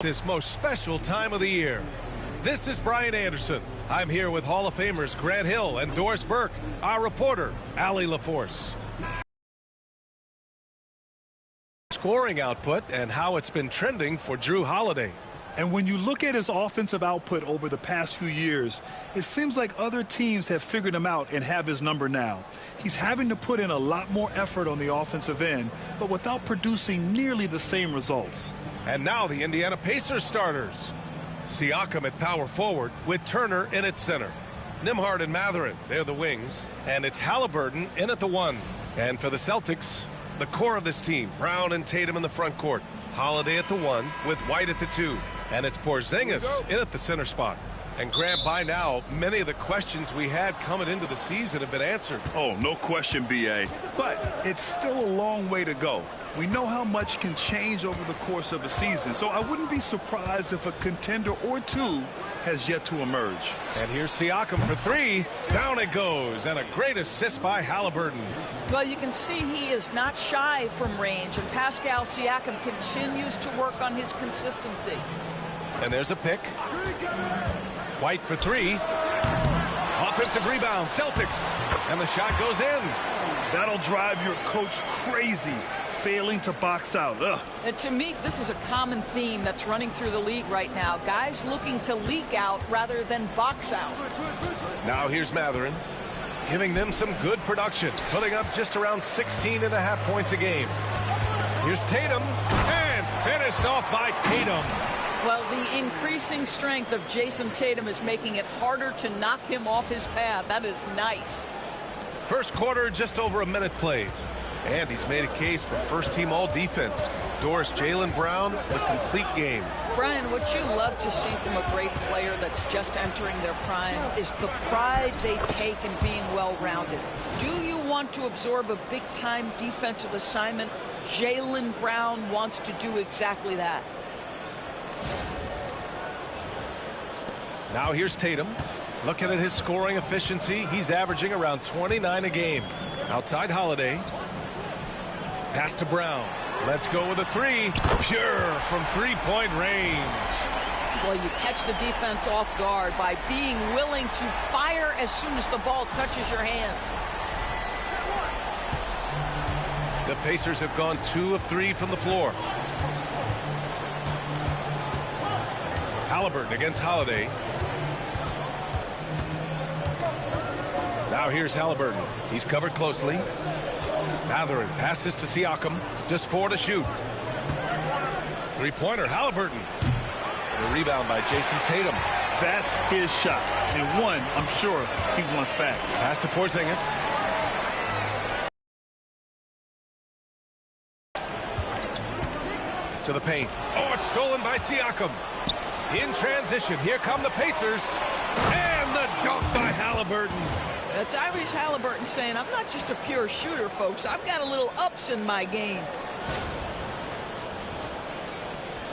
This most special time of the year. This is Brian Anderson. I'm here with Hall of Famers Grant Hill and Doris Burke, our reporter, Allie LaForce. Scoring output and how it's been trending for Jrue Holiday. And when you look at his offensive output over the past few years, it seems like other teams have figured him out and have his number now. He's having to put in a lot more effort on the offensive end, but without producing nearly the same results. And now the Indiana Pacers starters. Siakam at power forward with Turner in at center. Nembhard and Mathurin, they're the wings. And it's Halliburton in at the 1. And for the Celtics, the core of this team, Brown and Tatum in the front court. Holiday at the 1 with White at the 2. And it's Porzingis in at the center spot. And Grant, by now, many of the questions we had coming into the season have been answered. Oh, no question, B.A. But it's still a long way to go. We know how much can change over the course of a season, so I wouldn't be surprised if a contender or two has yet to emerge. And here's Siakam for 3. Down it goes, and a great assist by Halliburton. Well, you can see he is not shy from range, and Pascal Siakam continues to work on his consistency. And there's a pick. White for 3. Offensive rebound, Celtics. And the shot goes in. That'll drive your coach crazy, failing to box out. Ugh. And to me, this is a common theme that's running through the league right now. Guys looking to leak out rather than box out. Now here's Mathurin, giving them some good production, putting up just around 16.5 points a game. Here's Tatum, and finished off by Tatum. Well, the increasing strength of Jason Tatum is making it harder to knock him off his path. That is nice. First quarter, just over a minute played. And he's made a case for first-team all-defense. Doris, Jaylen Brown, the complete game. Brian, what you love to see from a great player that's just entering their prime is the pride they take in being well-rounded. Do you want to absorb a big-time defensive assignment? Jaylen Brown wants to do exactly that. Now here's Tatum. Looking at his scoring efficiency, he's averaging around 29 a game. Outside Holiday. Pass to Brown. Let's go with a 3. Pure from three-point range. Well, you catch the defense off guard by being willing to fire as soon as the ball touches your hands. The Pacers have gone 2 of 3 from the floor. Halliburton against Holiday. Now here's Halliburton. He's covered closely. Mathurin passes to Siakam. Just 4 to shoot. Three-pointer, Halliburton. The rebound by Jason Tatum. That's his shot. And one, I'm sure, he wants back. Pass to Porzingis. To the paint. Oh, it's stolen by Siakam. In transition, here come the Pacers. And the dunk by Halliburton. Tyrese Halliburton saying, I'm not just a pure shooter, folks. I've got a little ups in my game.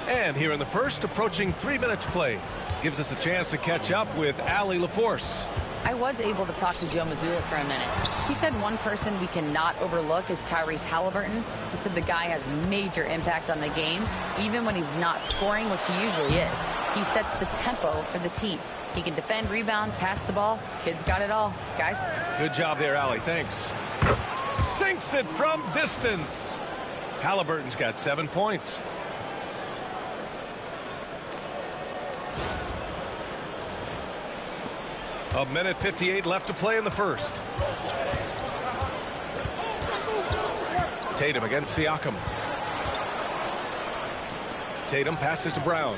And here in the first, approaching 3 minutes play. Gives us a chance to catch up with Allie LaForce. I was able to talk to Joe Mazzulla for a minute. He said one person we cannot overlook is Tyrese Halliburton. He said the guy has major impact on the game, even when he's not scoring, which he usually is. He sets the tempo for the team. He can defend, rebound, pass the ball. Kid's got it all. Guys. Good job there, Allie. Thanks. Sinks it from distance. Halliburton's got 7 points. A minute 58 left to play in the first. Tatum against Siakam. Tatum passes to Brown.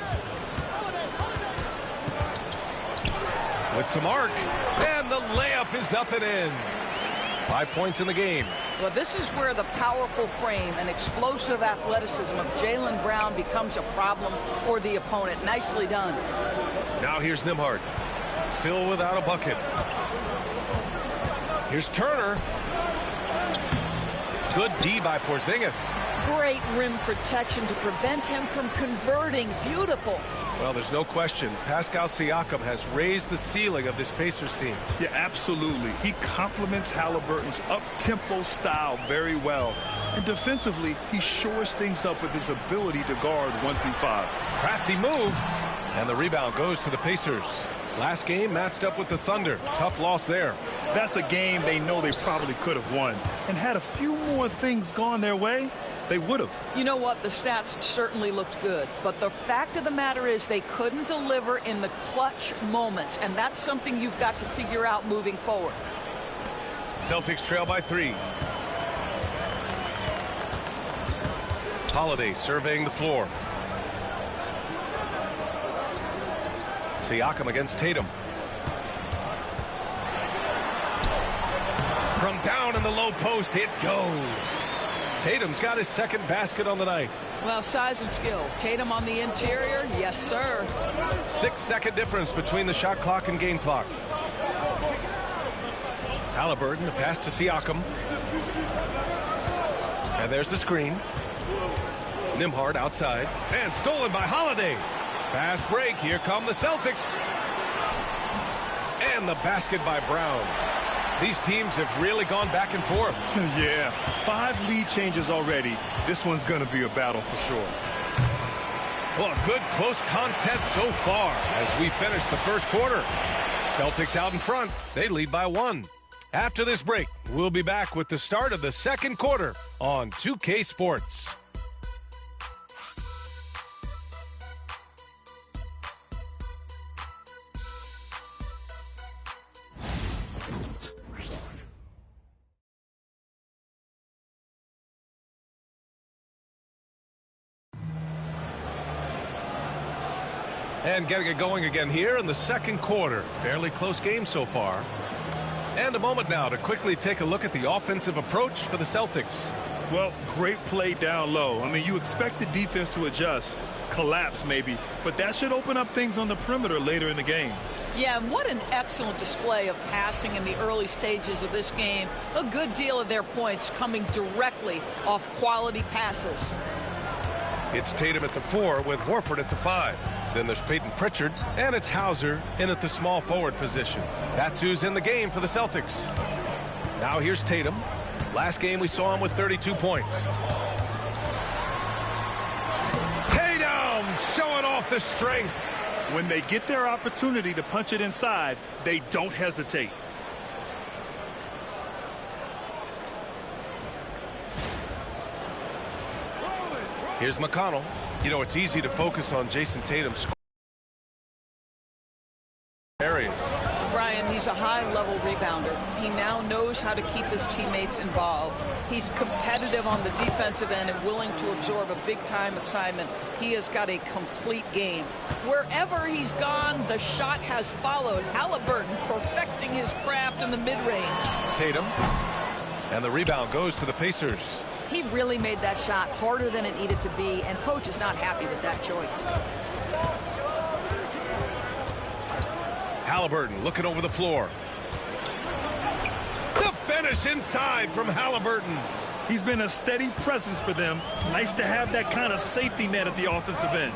With some arc, and the layup is up and in. 5 points in the game. Well, this is where the powerful frame and explosive athleticism of Jaylen Brown becomes a problem for the opponent. Nicely done. Now here's Nembhard. Still without a bucket. Here's Turner. Good D by Porzingis. Great rim protection to prevent him from converting. Beautiful. Well, there's no question. Pascal Siakam has raised the ceiling of this Pacers team. Yeah, absolutely. He complements Halliburton's up-tempo style very well. And defensively, he shores things up with his ability to guard 1 through 5. Crafty move. And the rebound goes to the Pacers. Last game matched up with the Thunder. Tough loss there. That's a game they know they probably could have won. And had a few more things gone their way, they would have. You know what? The stats certainly looked good. But the fact of the matter is they couldn't deliver in the clutch moments. And that's something you've got to figure out moving forward. Celtics trail by 3. Holiday surveying the floor. Siakam against Tatum. From down in the low post, it goes. Tatum's got his second basket on the night. Well, size and skill. Tatum on the interior, yes, sir. 6-second difference between the shot clock and game clock. Halliburton, the pass to Siakam. And there's the screen. Nembhard outside. And stolen by Holiday. Fast break. Here come the Celtics. And the basket by Brown. These teams have really gone back and forth. Yeah, 5 lead changes already. This one's going to be a battle for sure. Well, a good close contest so far as we finish the first quarter. Celtics out in front. They lead by 1. After this break, we'll be back with the start of the second quarter on 2K Sports. And getting it going again here in the second quarter. Fairly close game so far. And a moment now to quickly take a look at the offensive approach for the Celtics. Well, great play down low. I mean, you expect the defense to adjust, collapse maybe, but that should open up things on the perimeter later in the game. Yeah, and what an excellent display of passing in the early stages of this game. A good deal of their points coming directly off quality passes. It's Tatum at the 4 with Horford at the 5. Then there's Peyton Pritchard, and it's Hauser in at the small forward position. That's who's in the game for the Celtics. Now here's Tatum. Last game we saw him with 32 points. Tatum showing off the strength. When they get their opportunity to punch it inside, they don't hesitate. Here's McConnell. You know, it's easy to focus on Jason Tatum's areas. Brian, he's a high-level rebounder. He now knows how to keep his teammates involved. He's competitive on the defensive end and willing to absorb a big-time assignment. He has got a complete game. Wherever he's gone, the shot has followed. Halliburton perfecting his craft in the mid-range. Tatum. And the rebound goes to the Pacers. He really made that shot harder than it needed to be, and coach is not happy with that choice. Halliburton looking over the floor. The finish inside from Halliburton. He's been a steady presence for them. Nice to have that kind of safety net at the offensive end.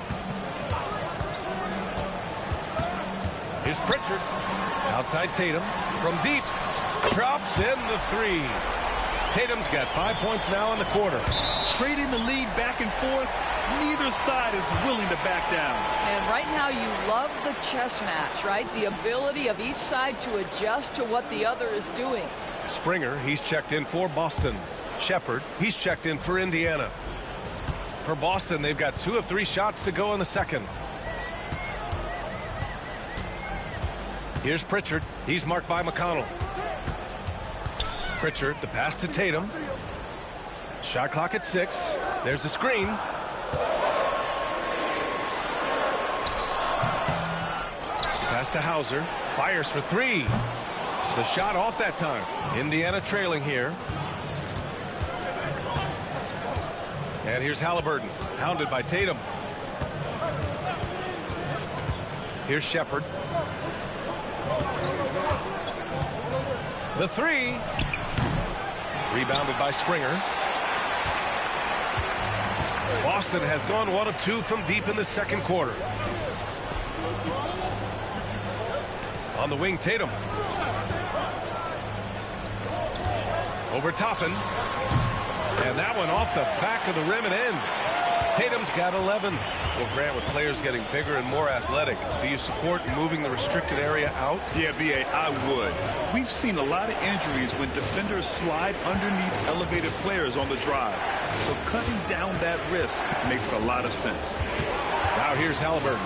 Here's Pritchard. Outside Tatum. From deep. Drops in the 3. Tatum's got 5 points now in the quarter. Trading the lead back and forth, neither side is willing to back down. And right now you love the chess match, right? The ability of each side to adjust to what the other is doing. Springer, he's checked in for Boston. Shepard, he's checked in for Indiana. For Boston, they've got 2 of 3 shots to go in the second. Here's Pritchard. He's marked by McConnell. Pritchard, the pass to Tatum. Shot clock at 6. There's a screen. Pass to Hauser. Fires for 3. The shot off that time. Indiana trailing here. And here's Halliburton, hounded by Tatum. Here's Shepard. The 3. Rebounded by Springer. Boston has gone 1 of 2 from deep in the second quarter. On the wing, Tatum. Over Toppin. And that one off the back of the rim and in. Tatum's got 11. Well, Grant, with players getting bigger and more athletic, do you support moving the restricted area out? Yeah, B.A., I would. We've seen a lot of injuries when defenders slide underneath elevated players on the drive. So cutting down that risk makes a lot of sense. Now here's Halliburton.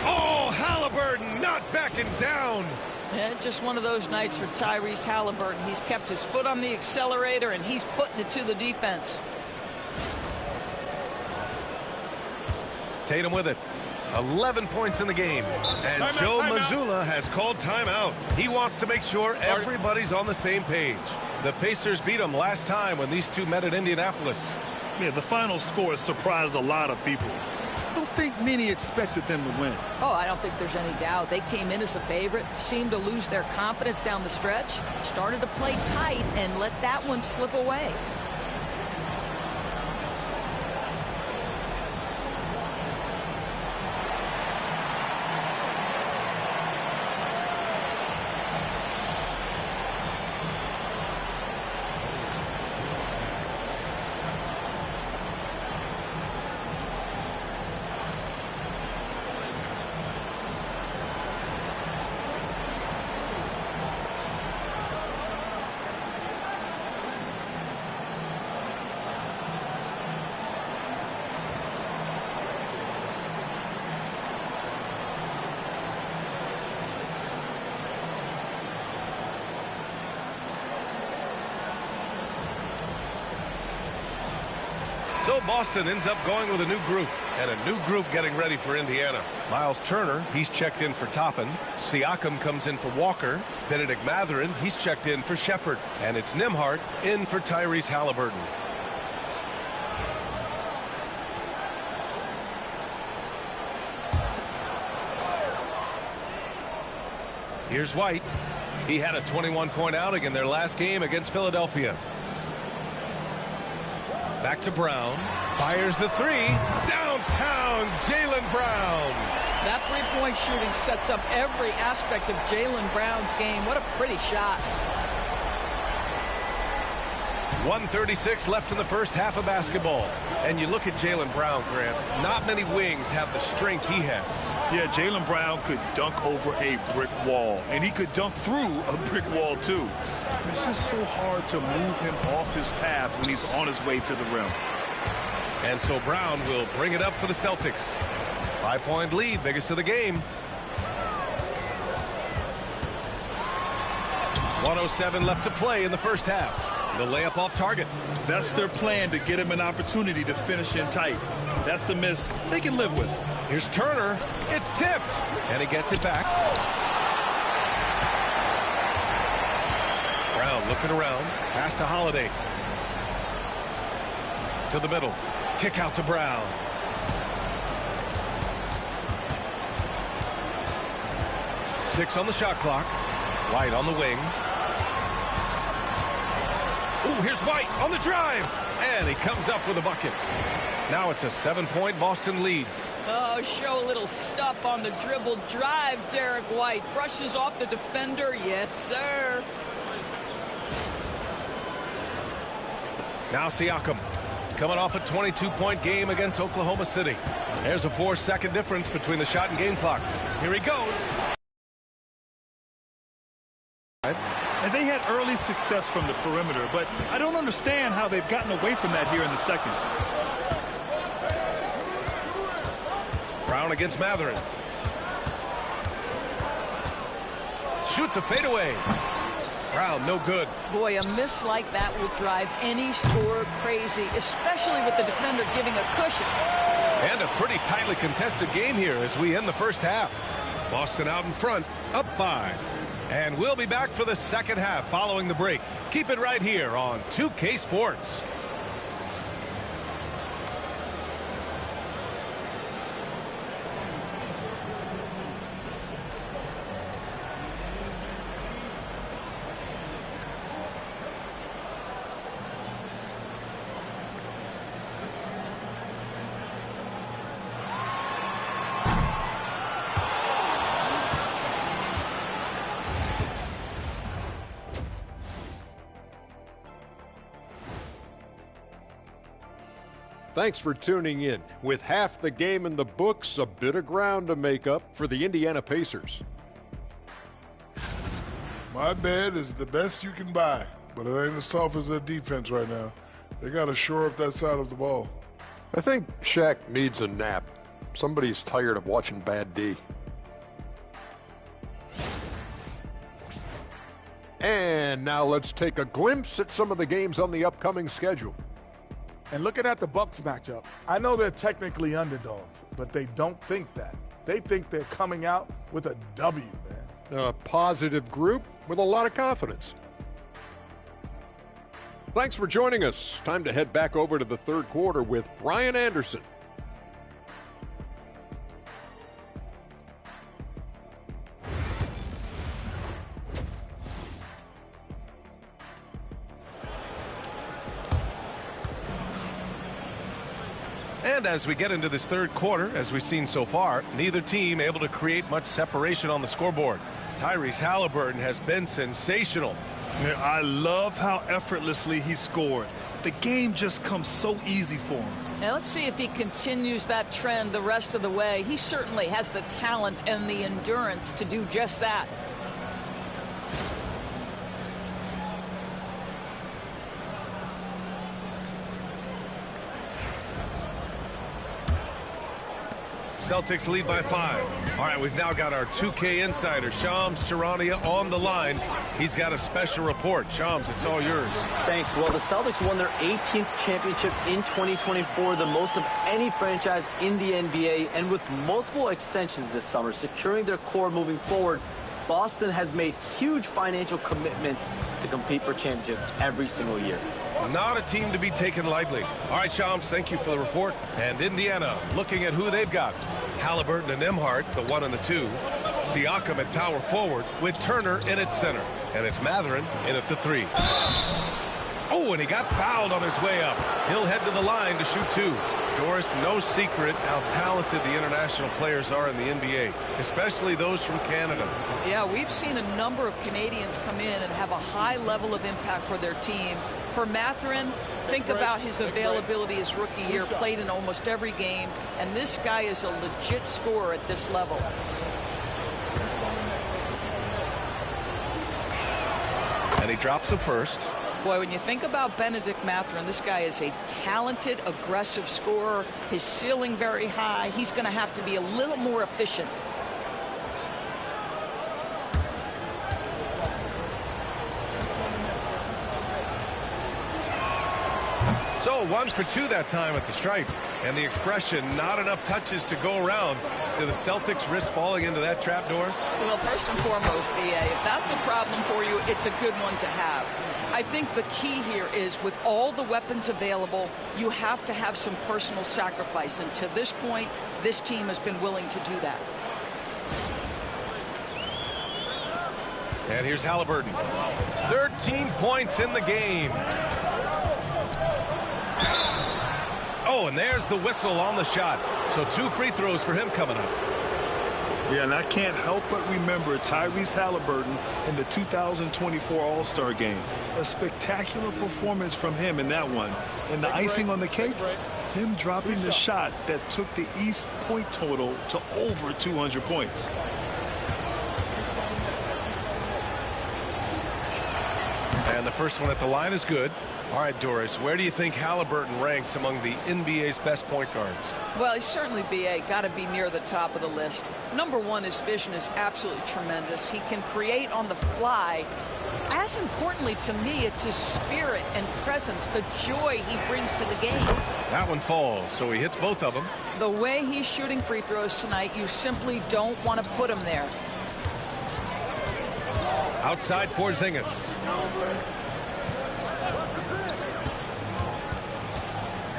Oh, Halliburton not backing down. Yeah, just one of those nights for Tyrese Halliburton. He's kept his foot on the accelerator, and he's putting it to the defense. Tatum with it. 11 points in the game. And timeout, Joe timeout. Mazzulla has called timeout. He wants to make sure everybody's on the same page. The Pacers beat them last time when these two met at Indianapolis. Yeah, the final score surprised a lot of people. I don't think many expected them to win. Oh, I don't think there's any doubt. They came in as a favorite, seemed to lose their confidence down the stretch, started to play tight, and let that one slip away. So Boston ends up going with a new group, and a new group getting ready for Indiana. Miles Turner, he's checked in for Toppin. Siakam comes in for Walker. Benedict Mathurin, he's checked in for Shepard. And it's Nembhard in for Tyrese Halliburton. Here's White. He had a 21-point outing in their last game against Philadelphia. Back to Brown. Fires the three. Downtown, Jaylen Brown. That three-point shooting sets up every aspect of Jaylen Brown's game. What a pretty shot. 1:36 left in the first half of basketball. And you look at Jaylen Brown, Grant. Not many wings have the strength he has. Yeah, Jaylen Brown could dunk over a brick wall, and he could dunk through a brick wall, too. It's just so hard to move him off his path when he's on his way to the rim. And so Brown will bring it up for the Celtics. 5-point lead, biggest of the game. 1:07 left to play in the first half. The layup off target. That's their plan, to get him an opportunity to finish in tight. That's a miss they can live with. Here's Turner. It's tipped. And he gets it back. Brown looking around. Pass to Holiday. To the middle. Kick out to Brown. Six on the shot clock. White on the wing. Ooh, here's White on the drive. And he comes up with a bucket. Now it's a 7-point Boston lead. Oh, show a little stuff on the dribble drive, Derek White. Brushes off the defender. Yes, sir. Now Siakam coming off a 22-point game against Oklahoma City. There's a 4-second difference between the shot and game clock. Here he goes. And they had early success from the perimeter, but I don't understand how they've gotten away from that here in the second. Brown against Mathurin. Shoots a fadeaway. Brown, no good. Boy, a miss like that will drive any scorer crazy, especially with the defender giving a cushion. And a pretty tightly contested game here as we end the first half. Boston out in front, up 5. And we'll be back for the second half following the break. Keep it right here on 2K Sports. Thanks for tuning in. With half the game in the books, a bit of ground to make up for the Indiana Pacers. My bed is the best you can buy, but it ain't as soft as their defense right now. They got to shore up that side of the ball. I think Shaq needs a nap. Somebody's tired of watching bad D. And now let's take a glimpse at some of the games on the upcoming schedule. And looking at the Bucks matchup, I know they're technically underdogs, but they don't think that. They think they're coming out with a W, man. A positive group with a lot of confidence. Thanks for joining us. Time to head back over to the third quarter with Brian Anderson. And as we get into this third quarter, as we've seen so far, neither team able to create much separation on the scoreboard. Tyrese Halliburton has been sensational. I love how effortlessly he scored. The game just comes so easy for him. Now let's see if he continues that trend the rest of the way. He certainly has the talent and the endurance to do just that. Celtics lead by 5. All right, we've now got our 2K insider, Shams Charania, on the line. He's got a special report. Shams, it's all yours. Thanks. Well, the Celtics won their 18th championship in 2024, the most of any franchise in the NBA, and with multiple extensions this summer, securing their core moving forward, Boston has made huge financial commitments to compete for championships every single year. Not a team to be taken lightly. All right, Shams, thank you for the report. And Indiana, looking at who they've got. Halliburton and Nembhard, the 1 and the 2. Siakam at power forward with Turner in at center. And it's Mathurin in at the 3. Oh, and he got fouled on his way up. He'll head to the line to shoot 2. Doris, no secret how talented the international players are in the NBA, especially those from Canada. Yeah, we've seen a number of Canadians come in and have a high level of impact for their team. For Mathurin, think about his availability his rookie year, played in almost every game, and this guy is a legit scorer at this level. And he drops the first. Boy, when you think about Benedict Mathurin, this guy is a talented, aggressive scorer. His ceiling very high. He's going to have to be a little more efficient. So 1 for 2 that time at the stripe. And the expression, not enough touches to go around. Do the Celtics risk falling into that trap, Doris? Well, first and foremost, BA, if that's a problem for you, it's a good one to have. I think the key here is with all the weapons available, you have to have some personal sacrifice. And to this point, this team has been willing to do that. And here's Halliburton. 13 points in the game. Oh, and there's the whistle on the shot. So 2 free throws for him coming up. Yeah, and I can't help but remember Tyrese Halliburton in the 2024 All-Star Game. A spectacular performance from him in that one. And the icing on the cake, him dropping the shot that took the East point total to over 200 points. And the first one at the line is good. All right, Doris, where do you think Halliburton ranks among the NBA's best point guards? Well, he's certainly, BA, got to be near the top of the list. Number one, his vision is absolutely tremendous. He can create on the fly. As importantly to me, it's his spirit and presence, the joy he brings to the game. That one falls, so he hits both of them. The way he's shooting free throws tonight, you simply don't want to put him there. Outside Porzingis.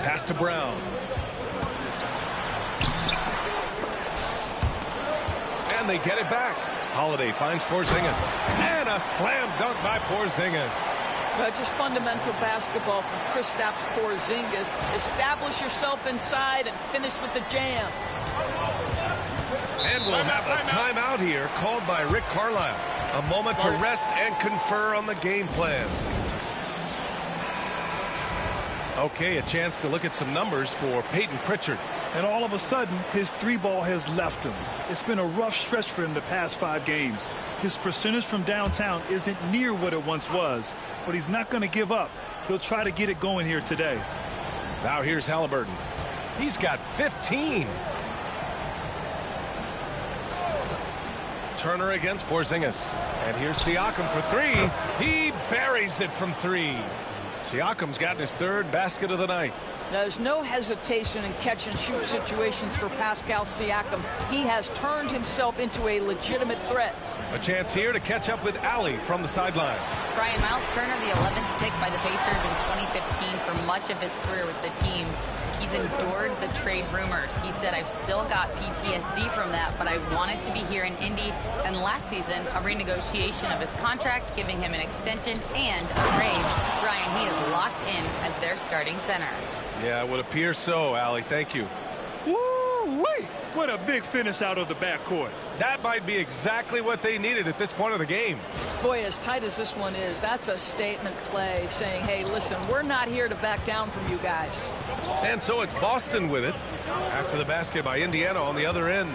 Pass to Brown. And they get it back. Holiday finds Porzingis. And a slam dunk by Porzingis. Just fundamental basketball from Kristaps Porzingis. Establish yourself inside and finish with the jam. And we'll have a timeout here called by Rick Carlisle. A moment to rest and confer on the game plan. Okay, a chance to look at some numbers for Peyton Pritchard. And all of a sudden, his three ball has left him. It's been a rough stretch for him the past 5 games. His percentage from downtown isn't near what it once was, but he's not going to give up. He'll try to get it going here today. Now here's Halliburton. He's got 15. Turner against Porzingis. And here's Siakam for 3. He buries it from 3. Siakam's gotten his 3rd basket of the night. There's no hesitation in catch-and-shoot situations for Pascal Siakam. He has turned himself into a legitimate threat. A chance here to catch up with Allie from the sideline. Brian, Miles Turner, the 11th pick by the Pacers in 2015 for much of his career with the team. He's endured the trade rumors. He said, I've still got PTSD from that, but I wanted to be here in Indy. And last season, a renegotiation of his contract, giving him an extension and a raise. Brian, he is locked in as their starting center. Yeah, it would appear so, Allie. Thank you. Woo-wee! What a big finish out of the backcourt. That might be exactly what they needed at this point of the game. Boy, as tight as this one is, that's a statement play saying, hey, listen, we're not here to back down from you guys. And so it's Boston with it after the basket by Indiana on the other end.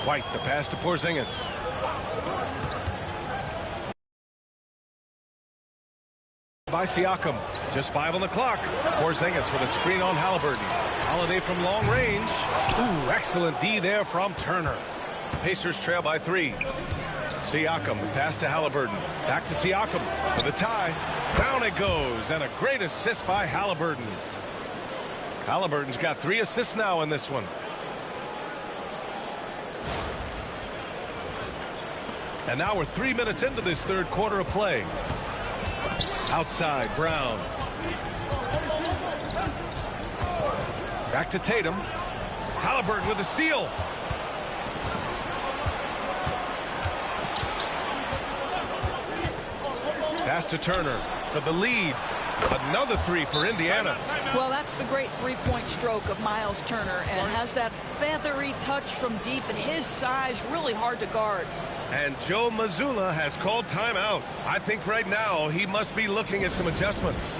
White, the pass to Porzingis. By Siakam. Just 5 on the clock. Porzingis with a screen on Halliburton. Holiday from long range. Ooh, excellent D there from Turner. Pacers trail by 3. Siakam, the pass to Halliburton. Back to Siakam for the tie. Down it goes, and a great assist by Halliburton. Halliburton's got 3 assists now in this one. And now we're 3 minutes into this 3rd quarter of play. Outside, Brown. Back to Tatum. Halliburton with a steal. Pass to Turner for the lead. Another 3 for Indiana. Well, that's the great three-point stroke of Miles Turner, and has that feathery touch from deep, and his size really hard to guard. And Joe Mazzulla has called timeout. I think right now he must be looking at some adjustments.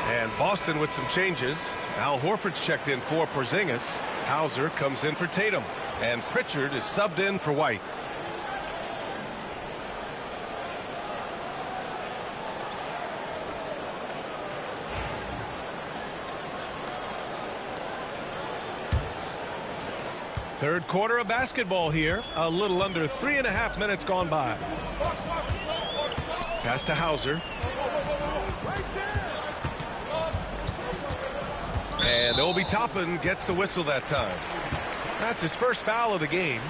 And Boston with some changes. Al Horford's checked in for Porzingis. Hauser comes in for Tatum. And Pritchard is subbed in for White. Third quarter of basketball here. A little under 3.5 minutes gone by. Pass to Hauser. And Obi Toppin gets the whistle that time. That's his first foul of the game.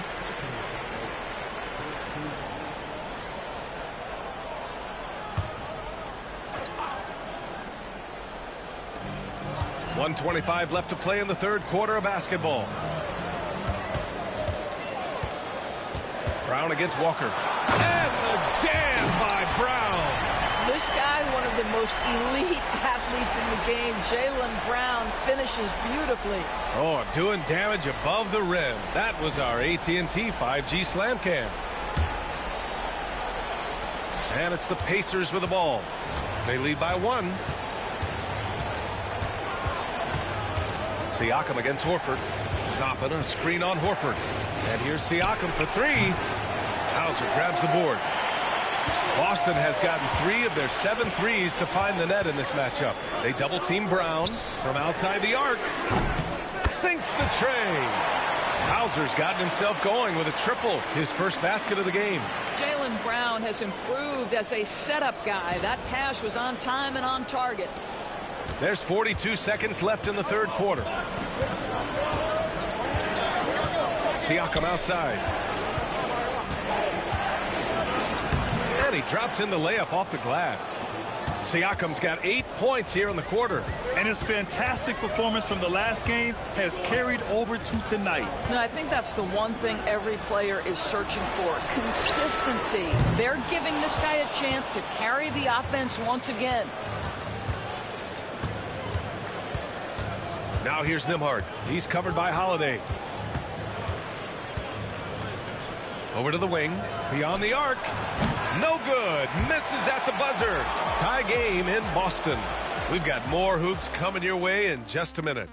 .125 left to play in the third quarter of basketball. Brown against Walker. And the jam by Brown. This guy, one of the most elite athletes in the game, Jaylen Brown, finishes beautifully. Oh, doing damage above the rim. That was our AT&T 5G Slam Cam. And it's the Pacers with the ball. They lead by 1. Siakam against Horford. Toppin, a screen on Horford. And here's Siakam for three. Hauser grabs the board. Boston has gotten 3 of their 7 threes to find the net in this matchup. They double-team Brown from outside the arc. Sinks the tray. Hauser's gotten himself going with a triple, his first basket of the game. Jaylen Brown has improved as a setup guy. That pass was on time and on target. There's 42 seconds left in the third quarter. Siakam outside. And he drops in the layup off the glass. Siakam's got 8 points here in the quarter. And his fantastic performance from the last game has carried over to tonight. No, I think that's the one thing every player is searching for. Consistency. They're giving this guy a chance to carry the offense once again. Now here's Nembhard. He's covered by Holiday. Over to the wing. Beyond the arc. No good. Misses at the buzzer. Tie game in Boston. We've got more hoops coming your way in just a minute.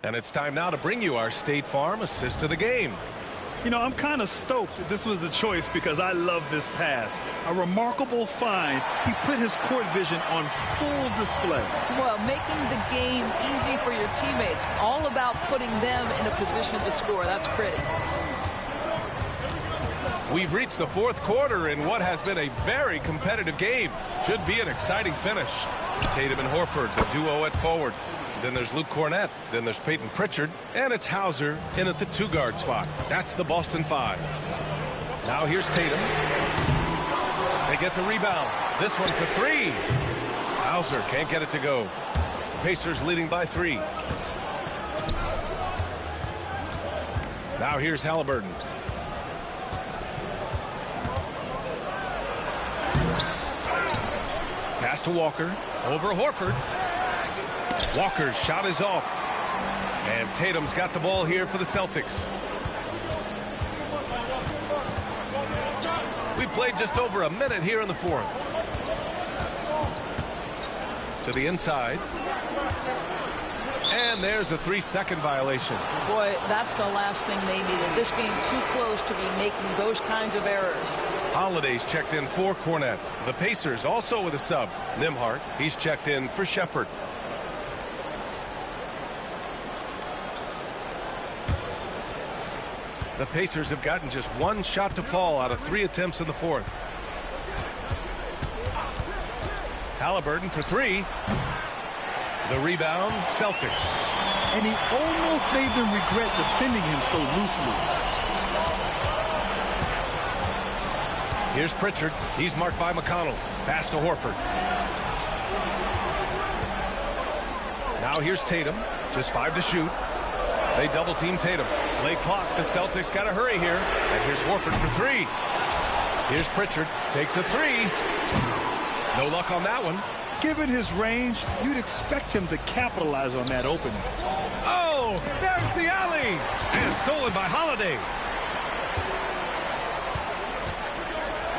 And it's time now to bring you our State Farm assist of the game. You know, I'm kind of stoked that this was a choice because I love this pass. A remarkable find. He put his court vision on full display. Well, making the game easy for your teammates. All about putting them in a position to score. That's pretty. We've reached the fourth quarter in what has been a very competitive game. Should be an exciting finish. Tatum and Horford, the duo at forward. Then there's Luke Cornett. Then there's Peyton Pritchard. And it's Hauser in at the 2-guard spot. That's the Boston 5. Now here's Tatum. They get the rebound. This one for 3. Hauser can't get it to go. Pacers leading by 3. Now here's Halliburton. Pass to Walker. Over Horford. Walker's shot is off. And Tatum's got the ball here for the Celtics. We played just over a minute here in the fourth. To the inside. And there's a 3-second violation. Boy, that's the last thing they needed. This game too close to be making those kinds of errors. Holiday's checked in for Cornett. The Pacers also with a sub. Nembhard, he's checked in for Shepard. The Pacers have gotten just 1 shot to fall out of 3 attempts in the fourth. Halliburton for 3. The rebound, Celtics. And he almost made them regret defending him so loosely. Here's Pritchard. He's marked by McConnell. Pass to Horford. Now here's Tatum. Just 5 to shoot. They double-team Tatum. Late clock. The Celtics got to hurry here. And here's Horford for 3. Here's Pritchard. Takes a 3. No luck on that one. Given his range, you'd expect him to capitalize on that opening. Oh, there's the alley. And stolen by Holiday.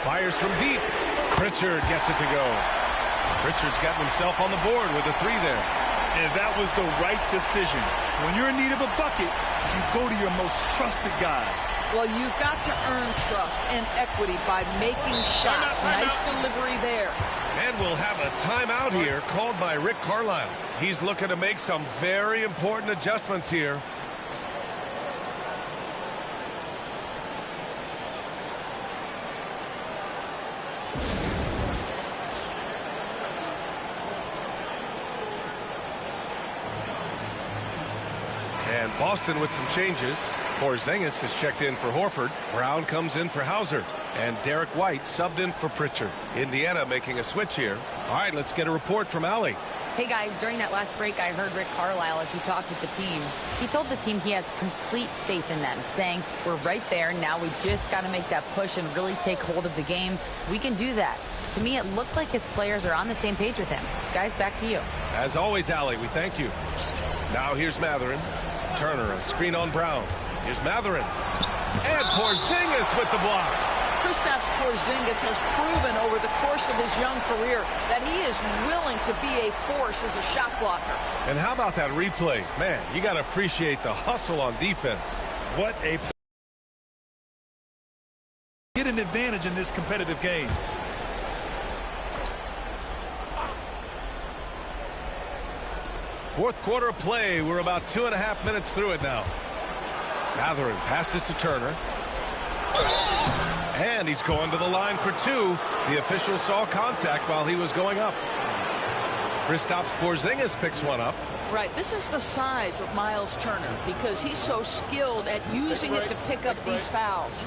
Fires from deep. Pritchard gets it to go. Pritchard's gotten himself on the board with a 3 there. And that was the right decision. When you're in need of a bucket, you go to your most trusted guys. Well, you've got to earn trust and equity by making shots. Nice delivery there. And we'll have a timeout here called by Rick Carlisle. He's looking to make some very important adjustments here. And Boston with some changes. Porzingis has checked in for Horford. Brown comes in for Hauser. And Derek White subbed in for Pritchard. Indiana making a switch here. All right, let's get a report from Allie. Hey guys, during that last break, I heard Rick Carlisle as he talked with the team. He told the team he has complete faith in them, saying, we're right there, now we just got to make that push and really take hold of the game. We can do that. To me, it looked like his players are on the same page with him. Guys, back to you. As always, Allie, we thank you. Now here's Matherin. Turner, a screen on Brown. Here's Matherin. And Porzingis with the block. Kristaps Porzingis has proven over the course of his young career that he is willing to be a force as a shot blocker. And how about that replay? Man, you got to appreciate the hustle on defense. What a... Get an advantage in this competitive game. Fourth quarter of play. We're about 2.5 minutes through it now. Matherin passes to Turner. And he's going to the line for two. The official saw contact while he was going up. Kristaps Porzingis picks one up. Right, this is the size of Miles Turner because he's so skilled at using it to pick up these fouls.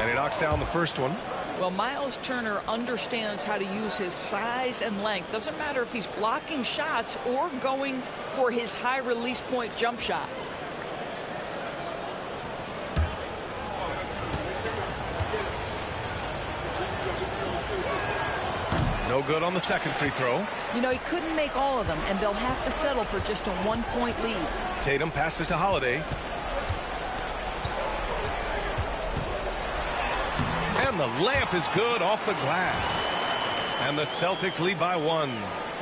And he knocks down the first one. Well, Miles Turner understands how to use his size and length. Doesn't matter if he's blocking shots or going for his high release point jump shot. No good on the second free throw. You know, he couldn't make all of them, and they'll have to settle for just a 1-point lead. Tatum passes to Holiday. And the layup is good off the glass. And the Celtics lead by 1.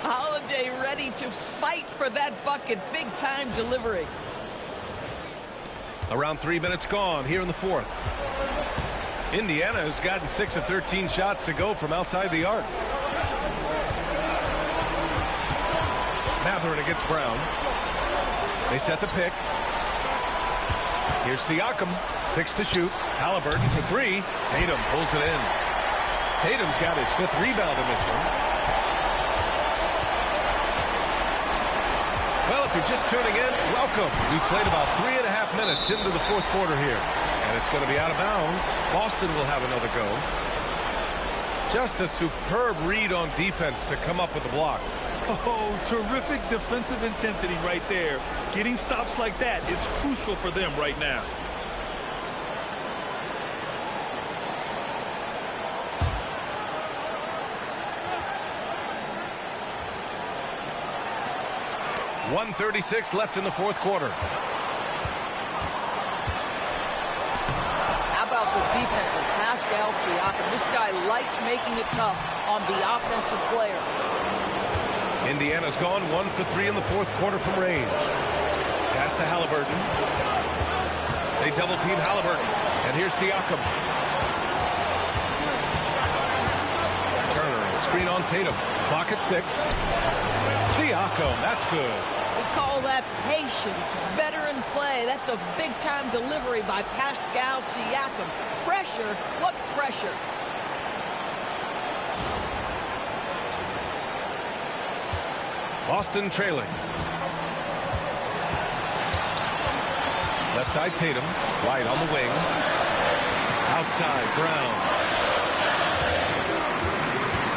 Holiday ready to fight for that bucket. Big time delivery. Around 3 minutes gone here in the fourth. Indiana has gotten 6 of 13 shots to go from outside the arc. Matherin against Brown. They set the pick. Here's Siakam. 6 to shoot. Halliburton for 3. Tatum pulls it in. Tatum's got his 5th rebound in this one. Well, if you're just tuning in, welcome. We played about 3.5 minutes into the fourth quarter here. And it's going to be out of bounds. Boston will have another go. Just a superb read on defense to come up with the block. Oh, terrific defensive intensity right there. Getting stops like that is crucial for them right now. .136 left in the fourth quarter. How about the defense of Pascal Siakam? This guy likes making it tough on the offensive player. Indiana's gone 1 for 3 in the fourth quarter from range. Pass to Halliburton. They double team Halliburton. And here's Siakam. Turner, a screen on Tatum. Clock at 6. Siakam, that's good. We call that patience. Veteran play. That's a big-time delivery by Pascal Siakam. Pressure. What pressure? Boston trailing. Left side Tatum. White on the wing. Outside Brown.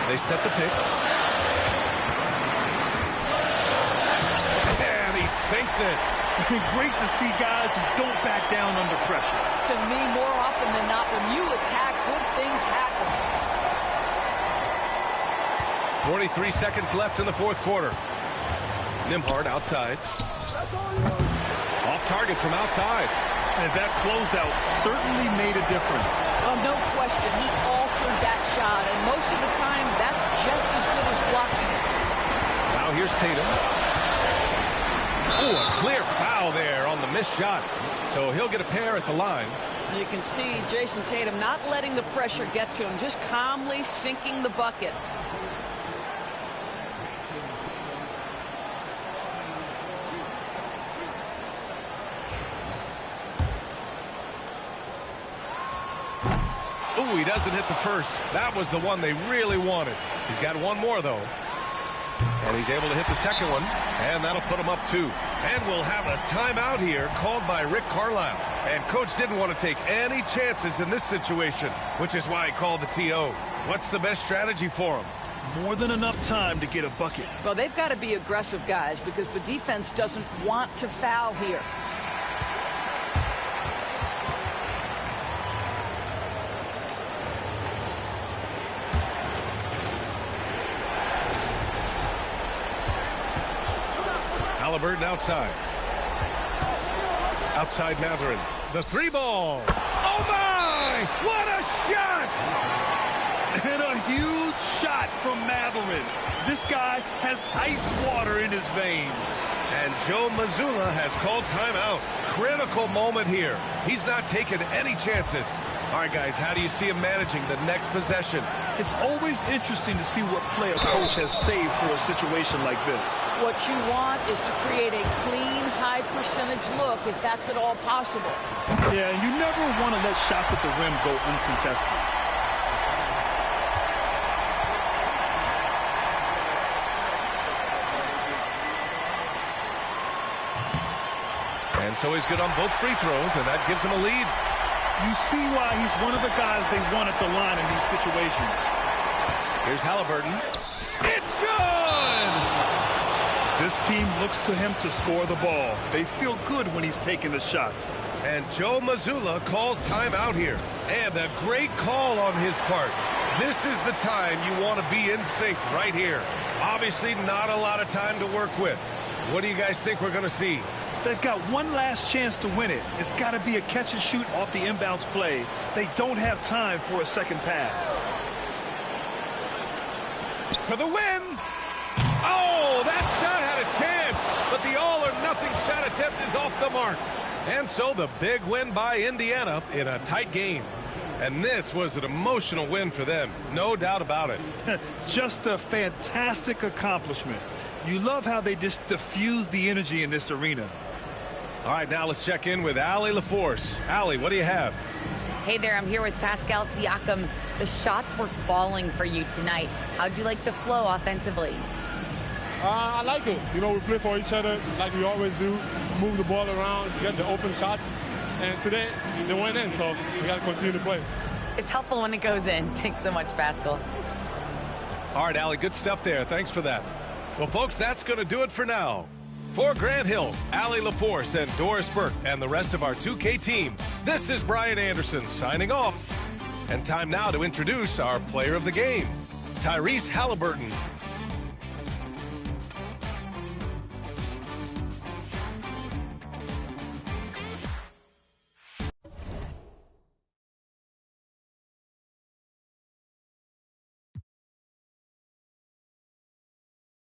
They set the pick. And he sinks it. Great to see guys who don't back down under pressure. To me, more often than not, when you attack, good things happen. 43 seconds left in the fourth quarter. Nembhard outside. Off target from outside. And that closeout certainly made a difference. Oh, no question. He altered that shot, and most of the time, that's just as good as blocking it. Now here's Tatum. Oh, a clear foul there on the missed shot. So he'll get a pair at the line. You can see Jason Tatum not letting the pressure get to him, just calmly sinking the bucket. Ooh, he doesn't hit the first. That was the one they really wanted. He's got one more, though. And he's able to hit the second one, and that'll put him up 2. And we'll have a timeout here called by Rick Carlisle. And Coach didn't want to take any chances in this situation, which is why he called the TO. What's the best strategy for him? More than enough time to get a bucket. Well, they've got to be aggressive, guys, because the defense doesn't want to foul here. Halliburton outside. Outside Mathurin. The three ball. Oh, my! What a shot! And a huge shot from Mathurin. This guy has ice water in his veins. And Joe Mazzulla has called timeout. Critical moment here. He's not taking any chances. All right, guys, how do you see him managing the next possession? It's always interesting to see what play a coach has saved for a situation like this. What you want is to create a clean, high-percentage look, if that's at all possible. Yeah, you never want to let shots at the rim go uncontested. And so he's good on both free throws, and that gives him a lead. You see why he's one of the guys they want at the line in these situations. Here's Halliburton. It's good! This team looks to him to score the ball. They feel good when he's taking the shots. And Joe Mazzulla calls timeout here. And a great call on his part. This is the time you want to be in sync right here. Obviously not a lot of time to work with. What do you guys think we're going to see? They've got one last chance to win it. It's got to be a catch and shoot off the inbounds play. They don't have time for a second pass. For the win! Oh, that shot had a chance, but the all-or-nothing shot attempt is off the mark. And so the big win by Indiana in a tight game. And this was an emotional win for them, no doubt about it. Just a fantastic accomplishment. You love how they just diffuse the energy in this arena. All right, now let's check in with Allie LaForce. Allie, what do you have? Hey there, I'm here with Pascal Siakam. The shots were falling for you tonight. How'd you like the flow offensively? I like it. You know, we play for each other like we always do. Move the ball around, get the open shots. And today, they went in, so we got to continue to play. It's helpful when it goes in. Thanks so much, Pascal. All right, Allie, good stuff there. Thanks for that. Well, folks, that's going to do it for now. For Grant Hill, Allie LaForce, and Doris Burke, and the rest of our 2K team, this is Brian Anderson signing off. And time now to introduce our player of the game, Tyrese Halliburton.